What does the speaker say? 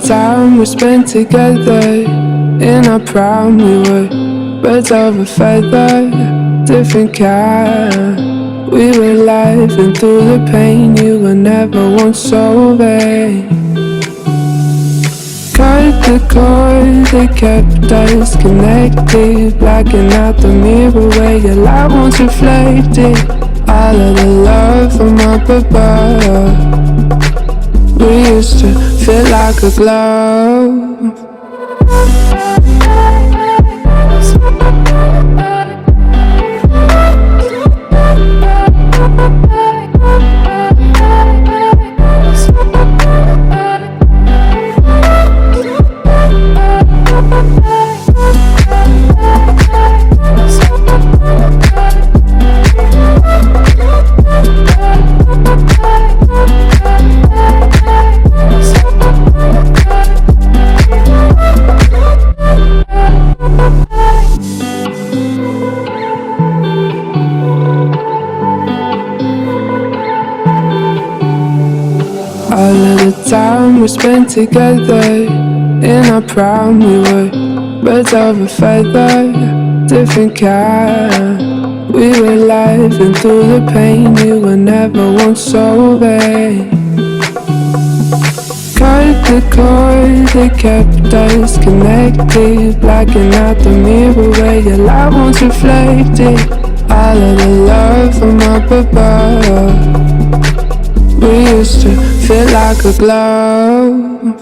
time we spent together in our prime, we were birds of a feather, different kind. We were laughing through the pain, you were never once so vain. Cut the cord that kept us connected, blacking out the mirror where your light once reflected. All of the love from up above, we used to feel like a glove. All of the time we spent together in our prime, we were birds of a feather, different kind. We were laughing through the pain, you were never once so vain. Cut the cord that kept us connected, blacking out the mirror where your light once reflected. All of the love from up above, we used to feel like a glove.